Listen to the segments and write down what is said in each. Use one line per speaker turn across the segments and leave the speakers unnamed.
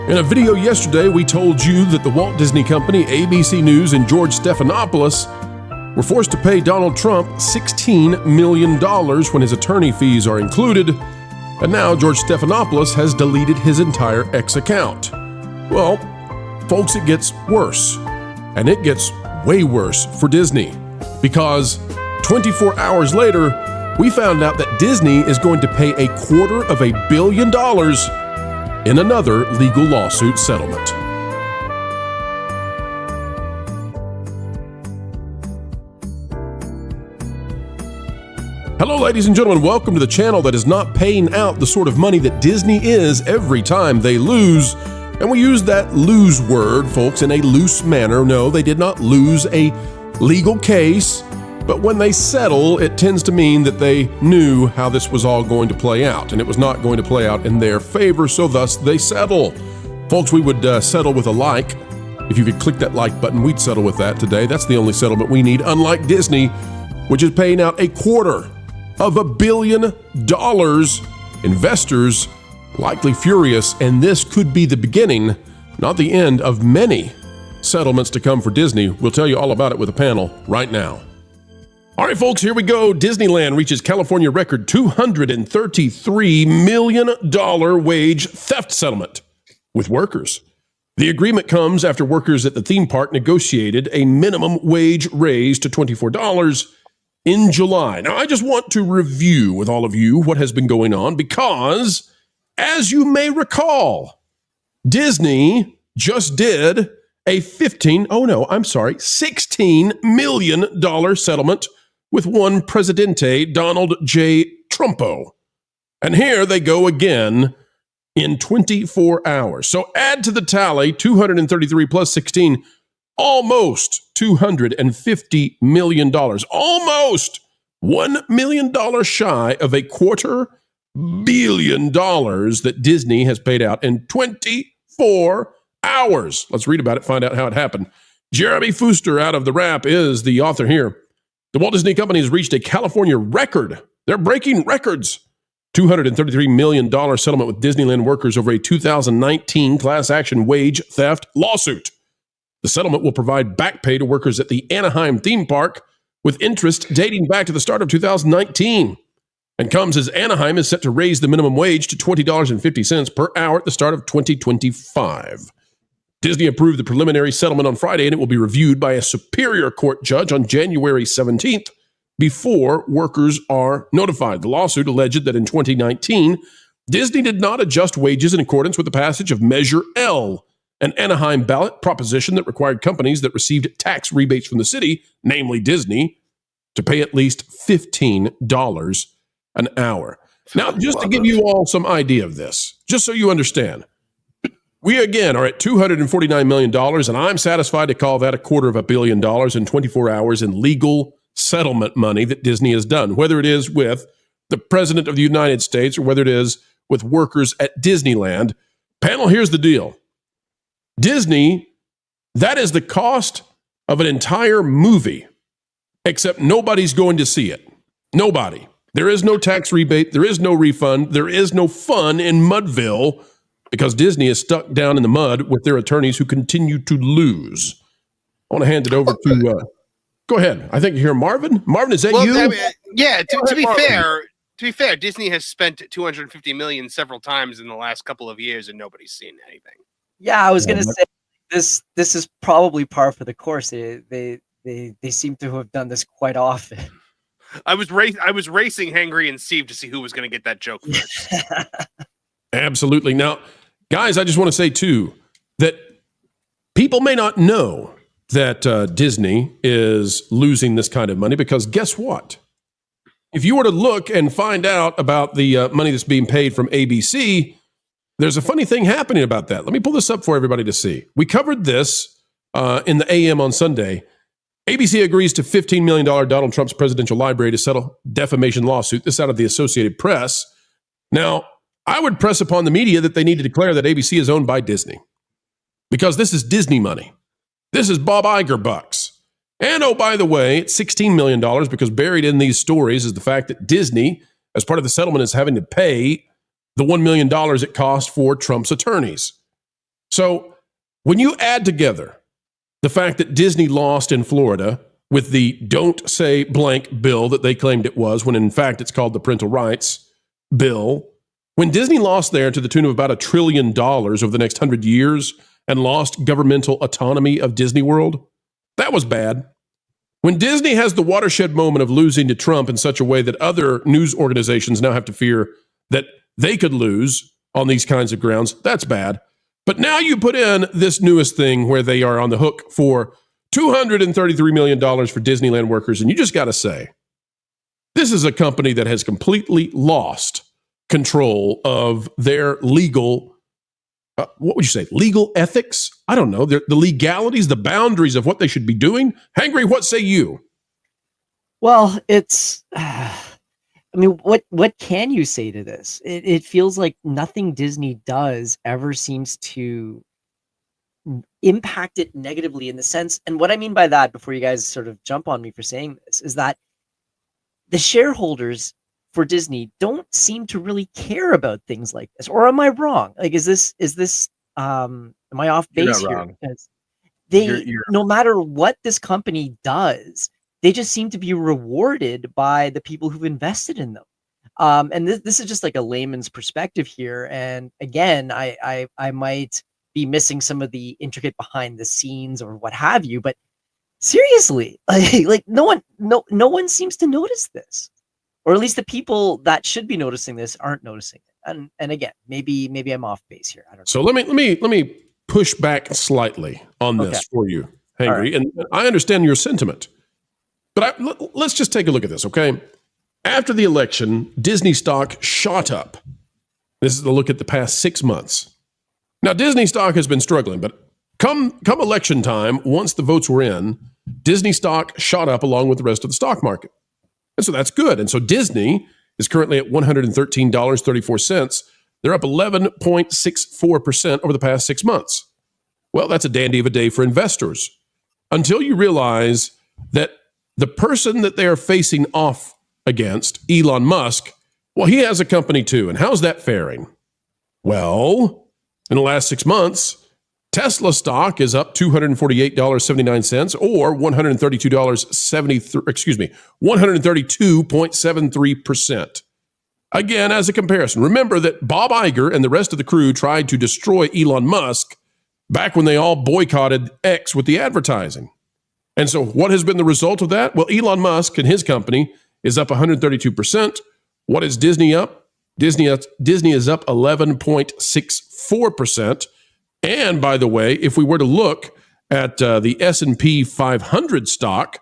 In a video yesterday, we told you that the Walt Disney Company, ABC News, and George Stephanopoulos were forced to pay Donald Trump $16 million when his attorney fees are included, and now George Stephanopoulos has deleted his entire X account. Well, folks, it gets worse, and it gets way worse for Disney, because 24 hours later, we found out that Disney is going to pay $250 million in another legal lawsuit settlement. Hello, ladies and gentlemen. Welcome to the channel that is not paying out the sort of money that Disney is every time they lose. And we use that lose word, folks, in a loose manner. No, they did not lose a legal case. But when they settle, it tends to mean that they knew how this was all going to play out, and it was not going to play out in their favor, so thus they settle. Folks, we would settle with a like. If you could click that like button, we'd settle with that today. That's the only settlement we need, unlike Disney, which is paying out $250 million. Investors likely furious, and this could be the beginning, not the end, of many settlements to come for Disney. We'll tell you all about it with a panel right now. All right, folks, here we go. Disneyland reaches California record $233 million wage theft settlement with workers. The agreement comes after workers at the theme park negotiated a minimum wage raise to $24 in July. Now, I just want to review with all of you what has been going on because, as you may recall, Disney just did a $16 million settlement with one Presidente, Donald J. Trumpo. And here they go again in 24 hours. So add to the tally 233 plus 16, almost $250 million. Almost $1 million shy of $250 million that Disney has paid out in 24 hours. Let's read about it, find out how it happened. Jeremy Fooster out of The Wrap is the author here. The Walt Disney Company has reached a California record. They're breaking records. $233 million settlement with Disneyland workers over a 2019 class action wage theft lawsuit. The settlement will provide back pay to workers at the Anaheim theme park with interest dating back to the start of 2019 and comes as Anaheim is set to raise the minimum wage to $20.50 per hour at the start of 2025. Disney approved the preliminary settlement on Friday, and it will be reviewed by a superior court judge on January 17th before workers are notified. The lawsuit alleged that in 2019, Disney did not adjust wages in accordance with the passage of Measure L, an Anaheim ballot proposition that required companies that received tax rebates from the city, namely Disney, to pay at least $15 an hour. Now, just to give you all some idea of this, just so you understand, we again are at $249 million, and I'm satisfied to call that $250 million in 24 hours in legal settlement money that Disney has done, whether it is with the President of the United States or whether it is with workers at Disneyland. Panel, here's the deal. Disney, that is the cost of an entire movie, except nobody's going to see it. Nobody. There is no tax rebate. There is no refund. There is no fun in Mudville, because Disney is stuck down in the mud with their attorneys who continue to lose. I want to hand it over to, go ahead. I think you hear Marvin. Marvin, is that you?
I mean, yeah, to be fair, Disney has spent $250 million several times in the last couple of years and nobody's seen anything.
Yeah, I was going to say this is probably par for the course. They seem to have done this quite often.
I was racing Hangry and Steve to see who was going to get that joke first.
Absolutely. Now, guys, I just want to say, too, that people may not know that Disney is losing this kind of money because guess what? If you were to look and find out about the money that's being paid from ABC, there's a funny thing happening about that. Let me pull this up for everybody to see. We covered this in the AM on Sunday. ABC agrees to $15 million Donald Trump's presidential library to settle defamation lawsuit. This out of the Associated Press. Now, I would press upon the media that they need to declare that ABC is owned by Disney because this is Disney money. This is Bob Iger bucks. And oh, by the way, it's $16 million because buried in these stories is the fact that Disney, as part of the settlement, is having to pay the $1 million it cost for Trump's attorneys. So when you add together the fact that Disney lost in Florida with the don't say blank bill that they claimed it was, when in fact it's called the parental rights bill, when Disney lost there to the tune of about $1 trillion over the next 100 years and lost governmental autonomy of Disney World, that was bad. When Disney has the watershed moment of losing to Trump in such a way that other news organizations now have to fear that they could lose on these kinds of grounds, that's bad. But now you put in this newest thing where they are on the hook for $233 million for Disneyland workers, and you just got to say, this is a company that has completely lost control of their legal, what would you say, legal ethics? I don't know, the legalities, the boundaries of what they should be doing. Hangry, what say you?
Well, it's, I mean, what can you say to this? It feels like nothing Disney does ever seems to impact it negatively, in the sense, and what I mean by that, before you guys sort of jump on me for saying this, is that the shareholders for Disney don't seem to really care about things like this. Or am I wrong? Like, is this am I off base here?
Wrong.
Because you're no matter what this company does, they just seem to be rewarded by the people who've invested in them. And this is just like a layman's perspective here. And again, I might be missing some of the intricate behind the scenes or what have you, but seriously, like no one seems to notice this, or at least the people that should be noticing this aren't noticing it. And again, maybe I'm off base here. I don't know.
So let me push back slightly on this for you, Hangry. Right. And I understand your sentiment, but let's just take a look at this, okay? After the election, Disney stock shot up. This is a look at the past 6 months. Now, Disney stock has been struggling, but come election time, once the votes were in, Disney stock shot up along with the rest of the stock market. And so that's good. And so Disney is currently at $113.34. They're up 11.64% over the past 6 months. Well, that's a dandy of a day for investors, until you realize that the person that they are facing off against, Elon Musk, well, he has a company too. And how's that faring? Well, in the last 6 months, Tesla stock is up $248.79 or $132.73%. Again, as a comparison, remember that Bob Iger and the rest of the crew tried to destroy Elon Musk back when they all boycotted X with the advertising. And so what has been the result of that? Well, Elon Musk and his company is up 132%. What is Disney up? Disney is up 11.64%. And by the way, if we were to look at the S&P 500 stock,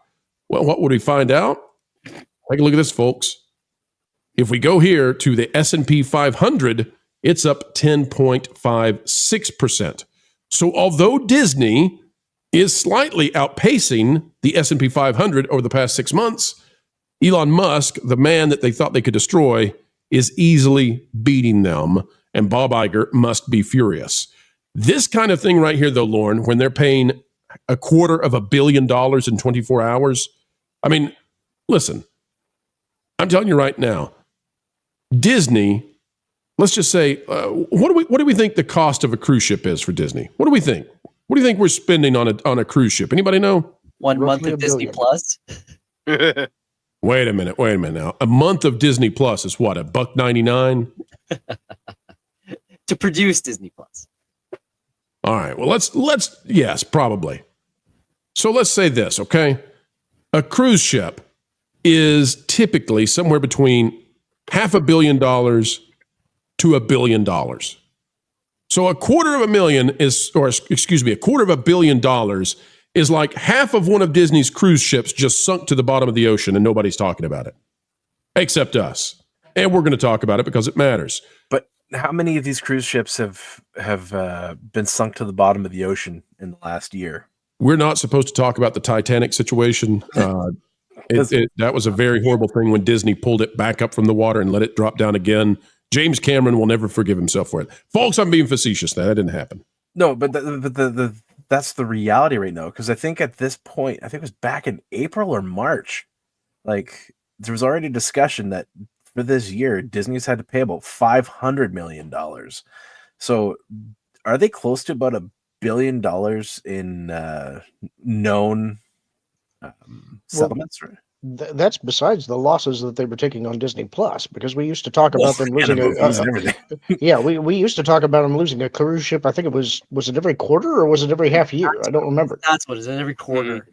well, what would we find out? Take a look at this, folks. If we go here to the S&P 500, it's up 10.56%. So although Disney is slightly outpacing the S&P 500 over the past 6 months, Elon Musk, the man that they thought they could destroy, is easily beating them, and Bob Iger must be furious. This kind of thing right here, though, Lauren, when they're paying $250 million in 24 hours, I mean, listen, I'm telling you right now, Disney, let's just say, what do we think the cost of a cruise ship is for Disney? What do we think? What do you think we're spending on a cruise ship? Anybody know?
1 month of Disney Plus.
Wait a minute now. A month of Disney Plus is what, $1.99?
To produce Disney Plus.
All right. Well, let's yes, probably. So let's say this, okay? A cruise ship is typically somewhere between $500 million to $1 billion. So $250 million is, or excuse me, $250 million is like half of one of Disney's cruise ships just sunk to the bottom of the ocean and nobody's talking about it, except us. And we're going to talk about it because it matters.
But how many of these cruise ships have been sunk to the bottom of the ocean in the last year?
We're not supposed to talk about the Titanic situation. That was a very horrible thing when Disney pulled it back up from the water and let it drop down again. James Cameron will never forgive himself for it. Folks, I'm being facetious. That didn't happen.
No, but that's the reality right now. Because I think at this point, I think it was back in April or March, like there was already discussion that for this year, Disney's had to pay about $500 million. So are they close to about $1 billion in known settlements?
That's besides the losses that they were taking on Disney Plus, because we used to talk about them losing
everything.
Yeah, we used to talk about them losing a cruise ship. I think was it every quarter or was it every half year? I don't remember.
That's what it is, every quarter.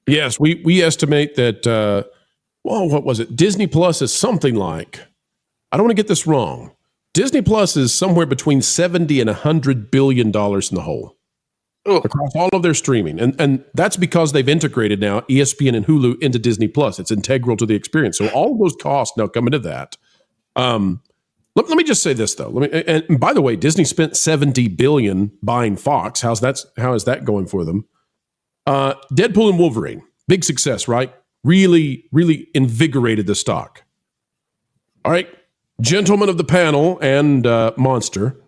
Yes, we estimate that. What was it? Disney Plus is something like, I don't want to get this wrong. Disney Plus is somewhere between 70 and $100 billion in the hole across all of their streaming. And that's because they've integrated now ESPN and Hulu into Disney Plus. It's integral to the experience. So all of those costs now come into that. Let me just say this, though. And by the way, Disney spent $70 billion buying Fox. How is that going for them? Deadpool and Wolverine, big success, right? Really, really invigorated the stock. All right, gentlemen of the panel and Monster,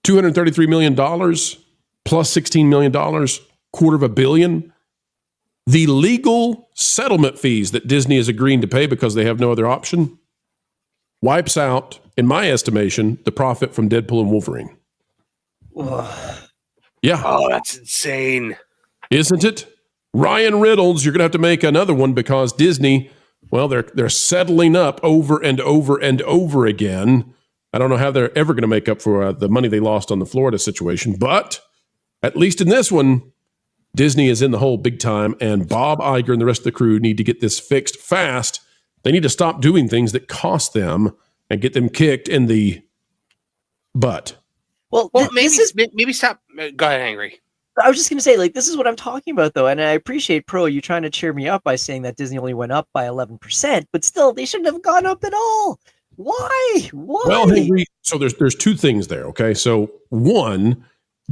$233 million plus $16 million, $250 million. The legal settlement fees that Disney is agreeing to pay because they have no other option wipes out, in my estimation, the profit from Deadpool and Wolverine. Yeah.
Oh, that's insane.
Isn't it? Ryan Reynolds, you're going to have to make another one because Disney, well, they're settling up over and over and over again. I don't know how they're ever going to make up for the money they lost on the Florida situation, but at least in this one, Disney is in the hole big time, and Bob Iger and the rest of the crew need to get this fixed fast. They need to stop doing things that cost them and get them kicked in the butt.
Well,
maybe stop. Go ahead, Angry.
I was just going to say, this is what I'm talking about, though. And I appreciate, Pro, you trying to cheer me up by saying that Disney only went up by 11%, but still, they shouldn't have gone up at all. Why?
Well, Henry, so there's two things there, okay? So one,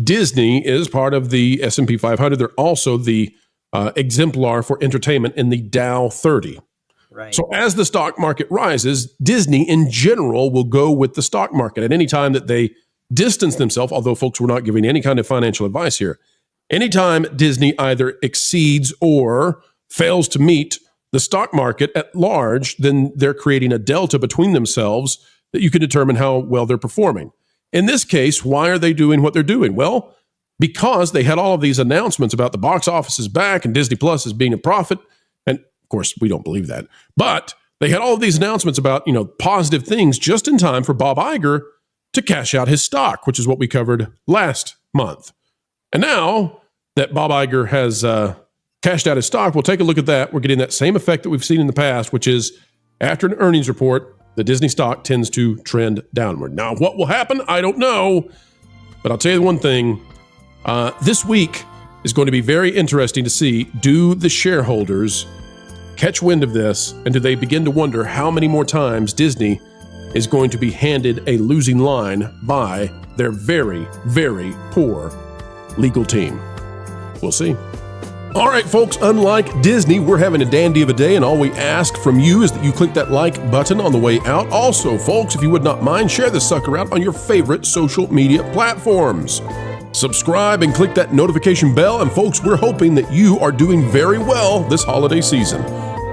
Disney is part of the S&P 500. They're also the exemplar for entertainment in the Dow 30.
Right.
So as the stock market rises, Disney in general will go with the stock market at any time that they distance themselves, although folks, we're not giving any kind of financial advice here. Anytime Disney either exceeds or fails to meet the stock market at large, then they're creating a delta between themselves that you can determine how well they're performing. In this case, why are they doing what they're doing? Well, because they had all of these announcements about the box office is back and Disney Plus is being a profit. And of course, we don't believe that. But they had all of these announcements about, positive things just in time for Bob Iger to cash out his stock, which is what we covered last month. And now that Bob Iger has cashed out his stock, we'll take a look at that. We're getting that same effect that we've seen in the past, which is after an earnings report, the Disney stock tends to trend downward. Now, what will happen? I don't know. But I'll tell you one thing. This week is going to be very interesting to see, do the shareholders catch wind of this, and do they begin to wonder how many more times Disney is going to be handed a losing line by their very, very poor legal team? We'll see. All right, folks, unlike Disney, we're having a dandy of a day, and all we ask from you is that you click that like button on the way out. Also, folks, if you would not mind, share this sucker out on your favorite social media platforms. Subscribe and click that notification bell, and folks, we're hoping that you are doing very well this holiday season.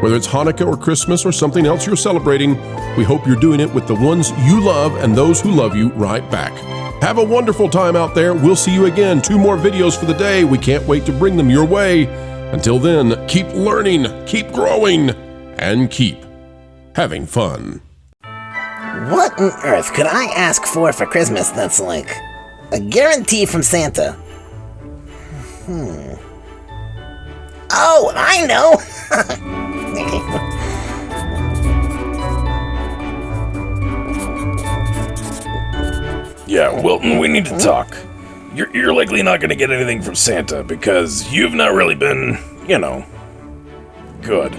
Whether it's Hanukkah or Christmas or something else you're celebrating, we hope you're doing it with the ones you love and those who love you right back. Have a wonderful time out there. We'll see you again. 2 more videos for the day. We can't wait to bring them your way. Until then, keep learning, keep growing, and keep having fun.
What on earth could I ask for Christmas that's like a guarantee from Santa? Oh, I know!
Yeah, Wilton, we need to talk. You're likely not going to get anything from Santa because you've not really been, good.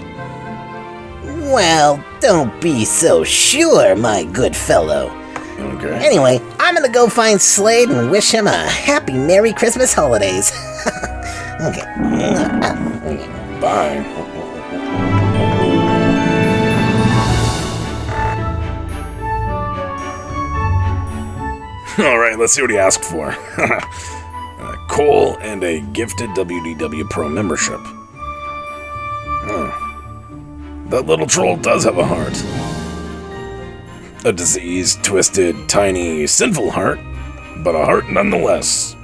Well, don't be so sure, my good fellow.
Okay.
Anyway, I'm gonna go find Slade and wish him a happy Merry Christmas holidays. Okay.
Bye. All right, let's see what he asked for. Coal and a gifted WDW Pro membership. That little troll does have a heart. A diseased, twisted, tiny, sinful heart, but a heart nonetheless.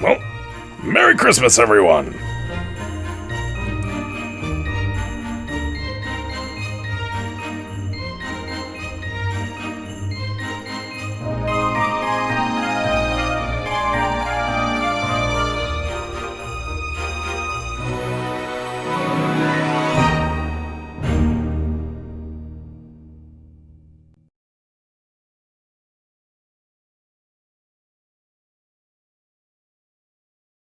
Well, Merry Christmas, everyone!